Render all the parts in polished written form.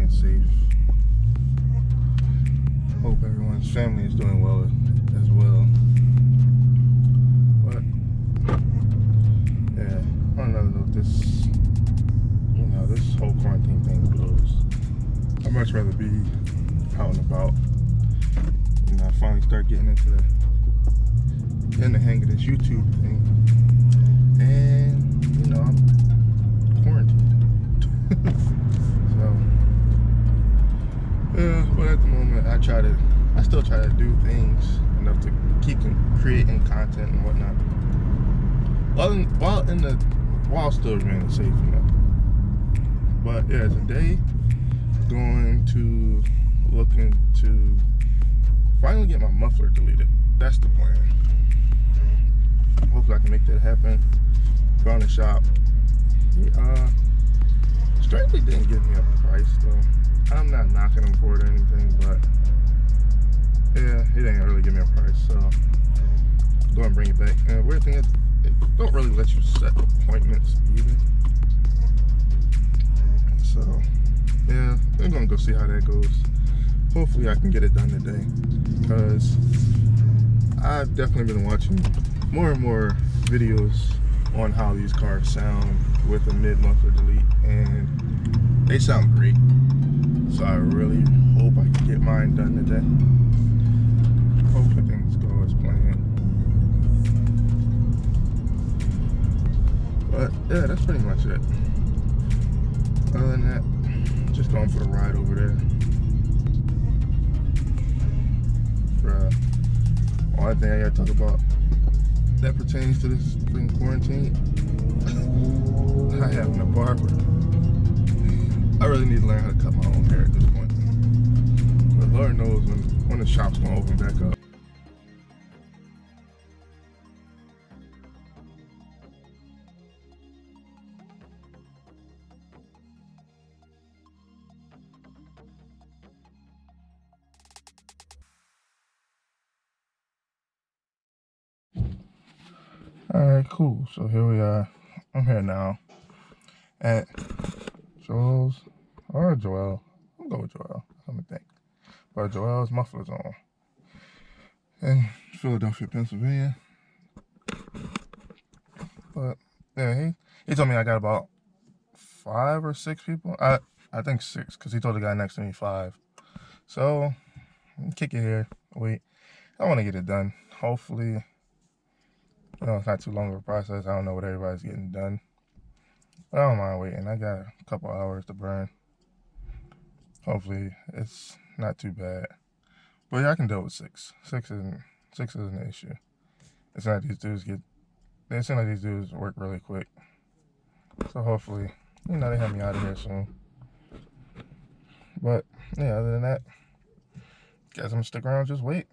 staying safe. Hope everyone's family is doing well as well. But yeah, on another note, this whole quarantine thing blows. I'd much rather be out and about. I finally start getting in the hang of this YouTube thing, and I'm quarantined. So yeah, but at the moment I still try to do things enough to keep creating content and whatnot, while still remaining safe, But yeah, today going to look into finally get my muffler deleted. That's the plan. Hopefully I can make that happen. Found a shop. Strangely didn't give me a price though. I'm not knocking them for it or anything, but yeah, he didn't really give me a price, so go and bring it back. And weird thing is, they don't really let you set appointments either. So yeah, I'm gonna go see how that goes. Hopefully I can get it done today, because I've definitely been watching more and more videos on how these cars sound with a mid-muffler delete, and they sound great. So I really hope I can get mine done today. Hopefully things go as planned. But yeah, that's pretty much it. Other than that, just going for the ride over there. One thing I gotta talk about that pertains to this freaking quarantine, I have no barber. I really need to learn how to cut my own hair at this point. But Lord knows when the shop's gonna open back up. Alright, cool. So here we are. I'm here now at Joel's, or Joel. I'm going with Joel. Let me think. But Joel's Muffler Zone in Philadelphia, Pennsylvania. But yeah, he told me I got about 5 or 6 people. I think 6, because he told the guy next to me 5. So kick it here. Wait. I want to get it done. Hopefully, it's not too long of a process. I don't know what everybody's getting done, but I don't mind waiting. I got a couple hours to burn. Hopefully, it's not too bad. But yeah, I can deal with 6. 6 isn't an issue. It's not these dudes work really quick. So hopefully, they have me out of here soon. But yeah, other than that, guess I'm gonna stick around, just wait.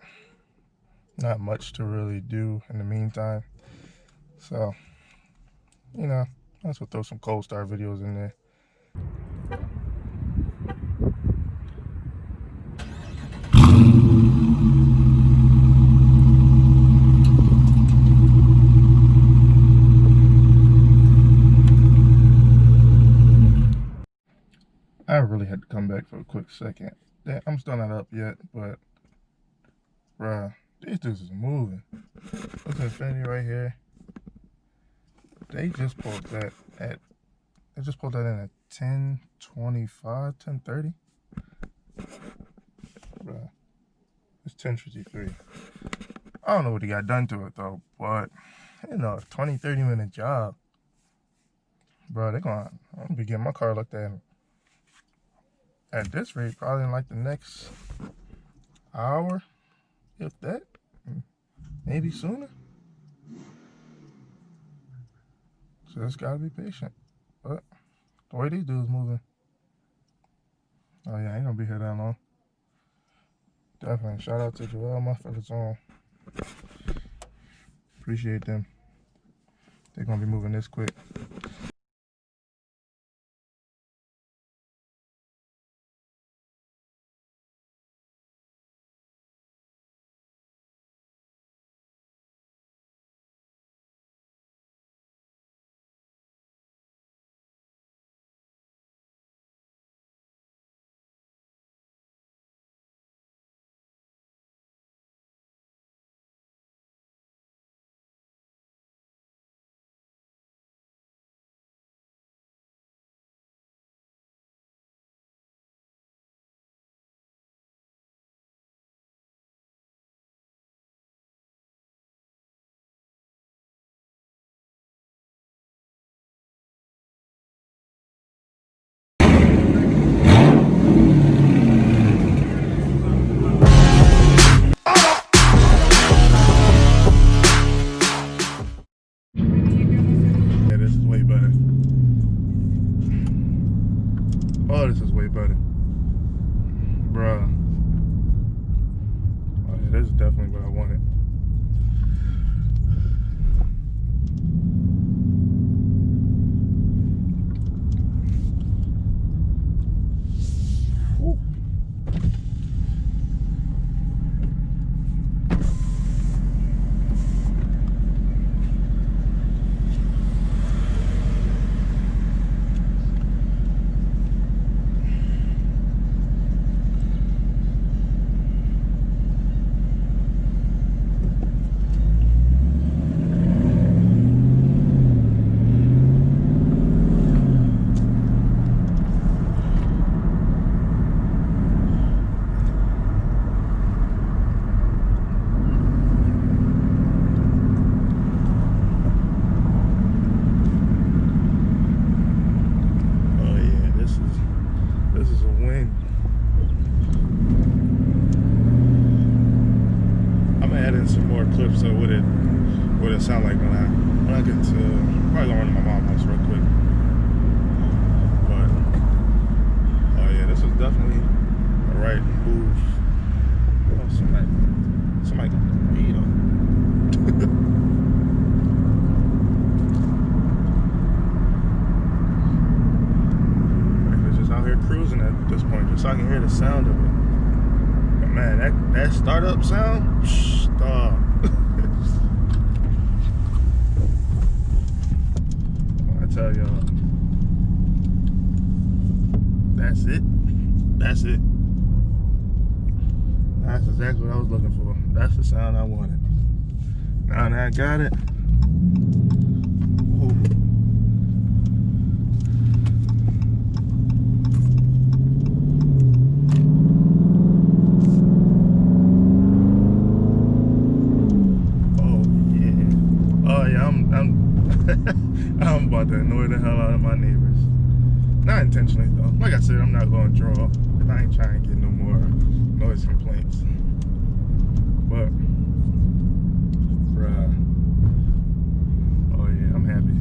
Not much to really do in the meantime. So, I just will throw some cold start videos in there. I really had to come back for a quick second. I'm still not up yet, but bruh, these dudes is moving. Look at Infinity right here. They just pulled that in at 10:25, 10:30. Bruh, it's 10:53. I don't know what he got done to it though, but 20-30 minute job. Bro, I'm gonna be getting my car looked at this rate probably in like the next hour, if that, maybe sooner. So just gotta be patient. But the way these dudes moving, oh yeah, I ain't gonna be here that long. Definitely shout out to Joel Muffler Zone. Appreciate them. They're gonna be moving this quick. Bruh. Oh yeah, this is definitely what I wanted. Woo. This is a win. I'm gonna add in some more clips of what it sound like when I get to probably going to my mom's house real quick. But oh yeah, this was definitely the right move. Oh, somebody got the weed on. Out here cruising at this point, just so I can hear the sound of it. But man, that startup sound, stop. I tell y'all, that's it. That's it. That's exactly what I was looking for. That's the sound I wanted. Now that I got it. Ooh. I'm about to annoy the hell out of my neighbors. Not intentionally though. Like I said, I'm not going to draw. I ain't trying to get no more noise complaints. But, bruh. Oh yeah, I'm happy.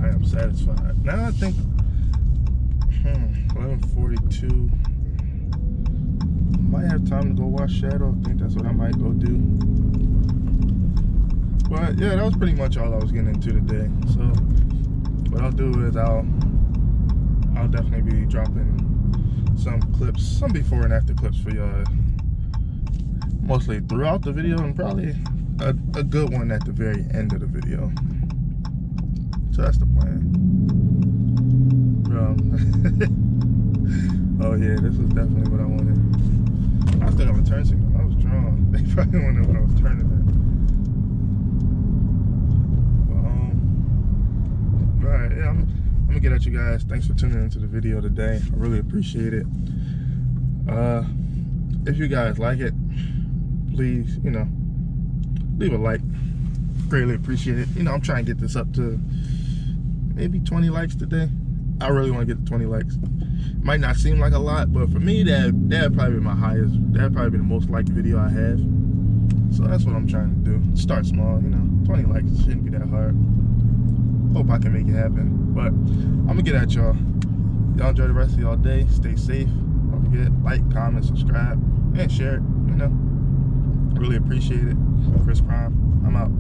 I am satisfied. Now I think, 11:42. Might have time to go watch Shadow. I think that's what I might go do. But yeah, that was pretty much all I was getting into today. So what I'll do is I'll definitely be dropping some clips, some before and after clips for y'all, mostly throughout the video, and probably a good one at the very end of the video. So that's the plan. Oh yeah, this is definitely what I wanted. I still have a turn signal. I was drawn. They probably wondered what I was turning at. Alright, yeah, I'm gonna get at you guys. Thanks for tuning into the video today. I really appreciate it. If you guys like it, please, leave a like. Greatly appreciate it. I'm trying to get this up to maybe 20 likes today. I really want to get to 20 likes. Might not seem like a lot, but for me, that'd probably be my highest. That'd probably be the most liked video I have. So that's what I'm trying to do. Start small, 20 likes shouldn't be that hard. Hope I can make it happen. But I'm gonna get at y'all. Y'all enjoy the rest of y'all day. Stay safe. Don't forget, like, comment, subscribe, and share it. Really appreciate it. ChrisPrime, I'm out.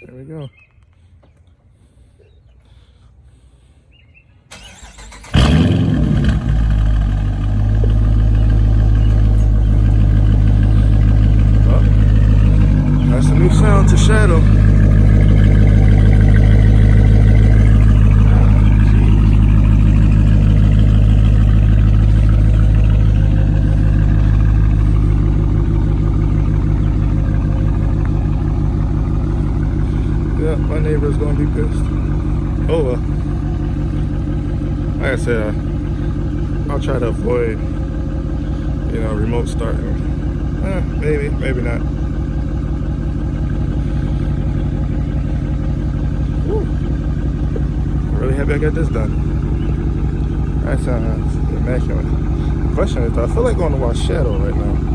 There we go. That's a new sound to Shadow. Yeah, my neighbor's gonna be pissed. Oh well. Like I said, I'll try to avoid, remote starting. Maybe, maybe not. Really happy I got this done. That sounds immaculate. The question is, do I feel like going to watch Shadow right now?